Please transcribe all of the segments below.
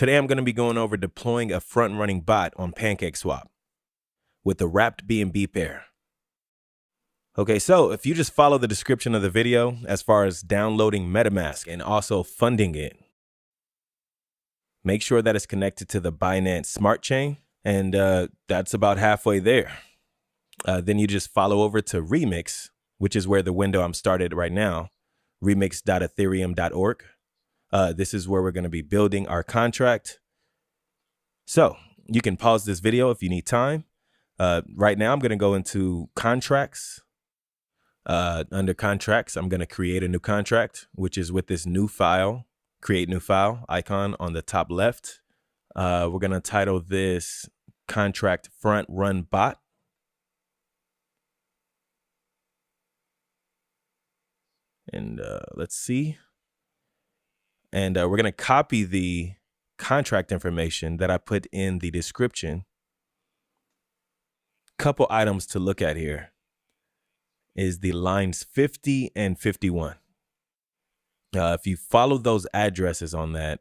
Today I'm going to be going over deploying a front-running bot on Pancakeswap with the wrapped BNB pair. Okay, so if you just follow the description of the video as far as downloading MetaMask and also funding it, make sure that it's connected to the Binance Smart Chain, and that's about halfway there. Then you just follow over to Remix, which is where the window I'm started right now, remix.ethereum.org. This is where we're going to be building our contract. So you can pause this video if you need time. Right now, I'm going to go into contracts. Under contracts, I'm going to create a new contract, which is with this new file, create new file icon on the top left. We're going to title this contract front run bot. And let's see. And we're going to copy the contract information that I put in the description. Couple items to look at here is the lines 50 and 51. If you follow those addresses on that,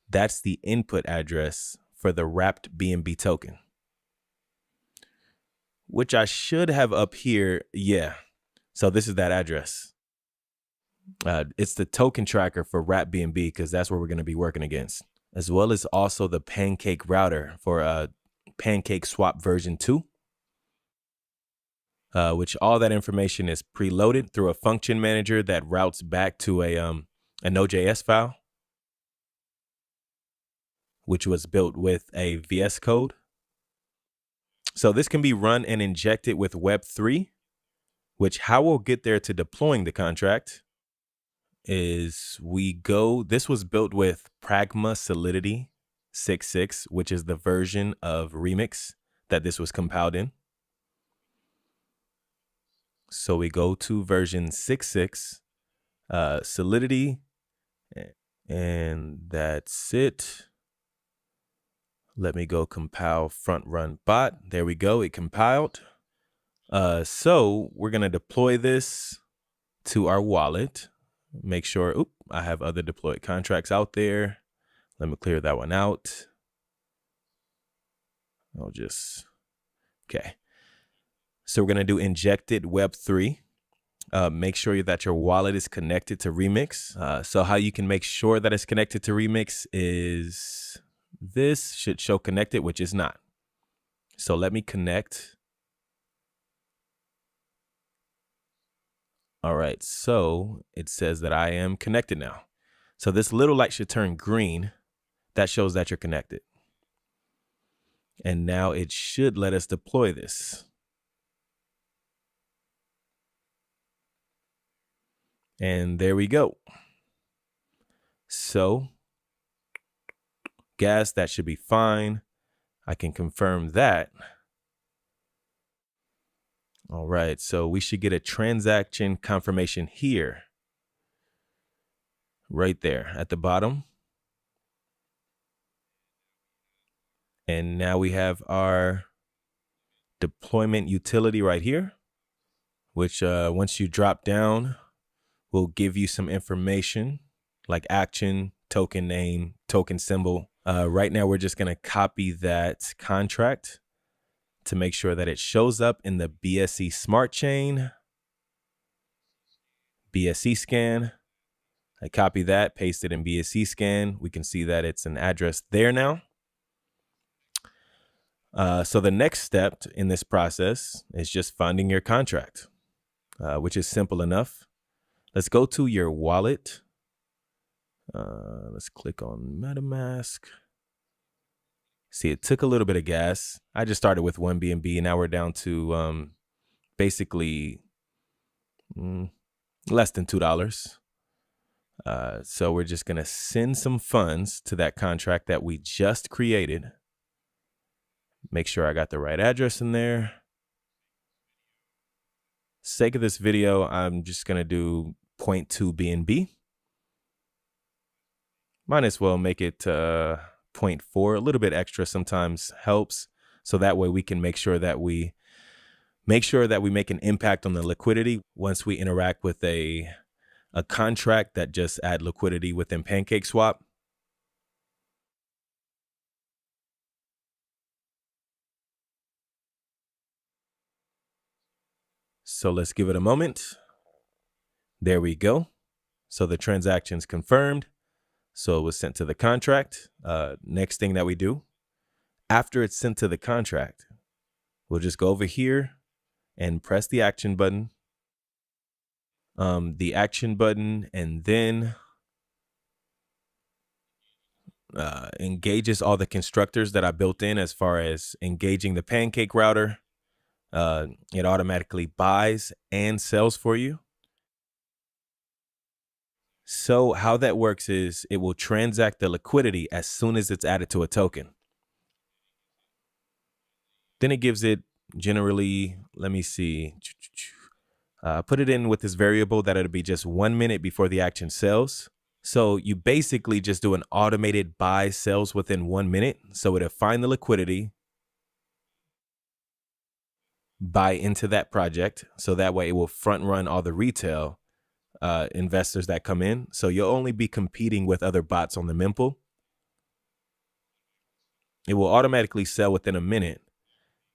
that's the input address for the wrapped BNB token, which I should have up here. Yeah. So this is that address. It's the token tracker for wrapped BNB because that's where we're going to be working against, as well as also the Pancake router for Pancakeswap version 2. Which all that information is preloaded through a function manager that routes back to a Node.js file, which was built with a VS Code. So this can be run and injected with Web3, which how we'll get there to deploying the contract is this was built with Pragma Solidity 6.6, which is the version of Remix that this was compiled in. So we go to version 6.6, Solidity, and that's it. Let me go compile front run bot. There we go, it compiled. So we're gonna deploy this to our wallet. Make sure, I have other deployed contracts out there. Let me clear that one out. Okay. So we're going to do injected Web3. Make sure that your wallet is connected to Remix. So how you can make sure that it's connected to Remix is this should show connected, which is not. So let me connect. All right, so it says that I am connected now. So this little light should turn green. That shows that you're connected. And now it should let us deploy this. And there we go. So gas, that should be fine. I can confirm that. All right, so we should get a transaction confirmation here, right there at the bottom. And now we have our deployment utility right here, which once you drop down, will give you some information like action, token name, token symbol. Right now, we're just going to copy that contract to make sure that it shows up in the BSC Smart Chain, BSC scan. I copy that, paste it in BSC scan. We can see that it's an address there now. So the next step in this process is just funding your contract, which is simple enough. Let's go to your wallet. Let's click on MetaMask. See, it took a little bit of gas. I just started with 1 BNB, and now we're down to basically less than $2. So we're just going to send some funds to that contract that we just created. Make sure I got the right address in there. Sake of this video, I'm just going to do 0.2 BNB. Might as well make it 0.4. A little bit extra sometimes helps. So that way we can make sure that we make an impact on the liquidity once we interact with a contract that just add liquidity within Pancakeswap. so let's give it a moment. There we go. So the transaction's confirmed. So it was sent to the contract. Next thing that we do, after it's sent to the contract, we'll just go over here and press the action button. The action button, and then engages all the constructors that I built in as far as engaging the Pancake router. It automatically buys and sells for you. So how that works is it will transact the liquidity as soon as it's added to a token. Then it gives it generally, let me see, put it in with this variable that it'll be just 1 minute before the action sells. So you basically just do an automated buy sells within 1 minute. So it'll find the liquidity, buy into that project. So that way it will front run all the retail investors that come in. So you'll only be competing with other bots on the mempool. It will automatically sell within a minute.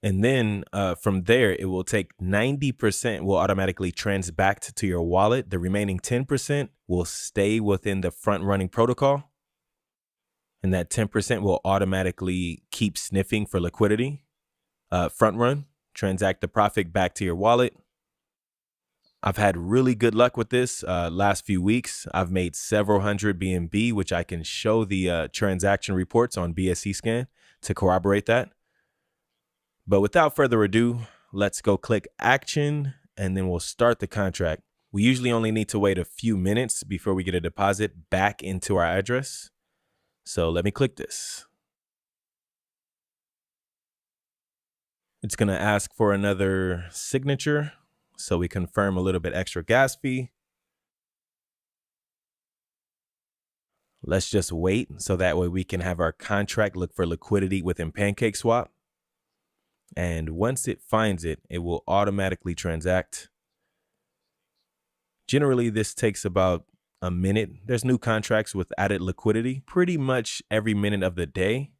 And then from there, it will take 90% will automatically transact to your wallet. The remaining 10% will stay within the front running protocol. And that 10% will automatically keep sniffing for liquidity. Front run, transact the profit back to your wallet. I've had really good luck with this last few weeks. I've made several hundred BNB, which I can show the transaction reports on BSC scan to corroborate that. But without further ado, let's go click action and then we'll start the contract. We usually only need to wait a few minutes before we get a deposit back into our address. So let me click this. It's going to ask for another signature. So we confirm a little bit extra gas fee. Let's just wait so that way we can have our contract look for liquidity within Pancakeswap. And once it finds it, it will automatically transact. Generally, this takes about a minute. There's new contracts with added liquidity pretty much every minute of the day,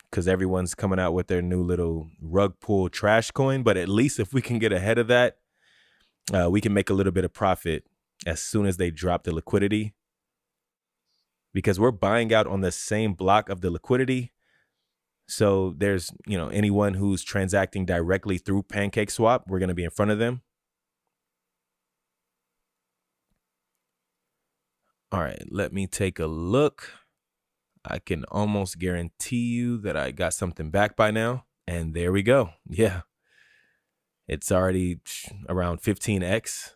because everyone's coming out with their new little rug pull trash coin. But at least if we can get ahead of that, we can make a little bit of profit as soon as they drop the liquidity, because we're buying out on the same block of the liquidity. So there's, anyone who's transacting directly through Pancakeswap, we're going to be in front of them. All right, let me take a look. I can almost guarantee you that I got something back by now. And there we go. Yeah, it's already around 15x.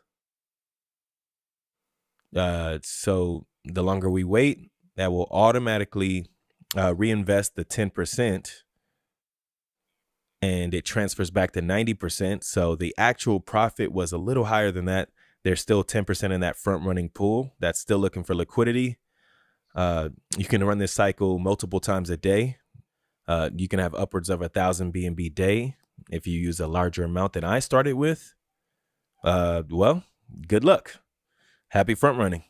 So the longer we wait, that will automatically reinvest the 10%, and it transfers back to 90%. So the actual profit was a little higher than that. There's still 10% in that front running pool that's still looking for liquidity. You can run this cycle multiple times a day. You can have upwards of 1,000 BNB day if you use a larger amount than I started with. Well, good luck. Happy front running.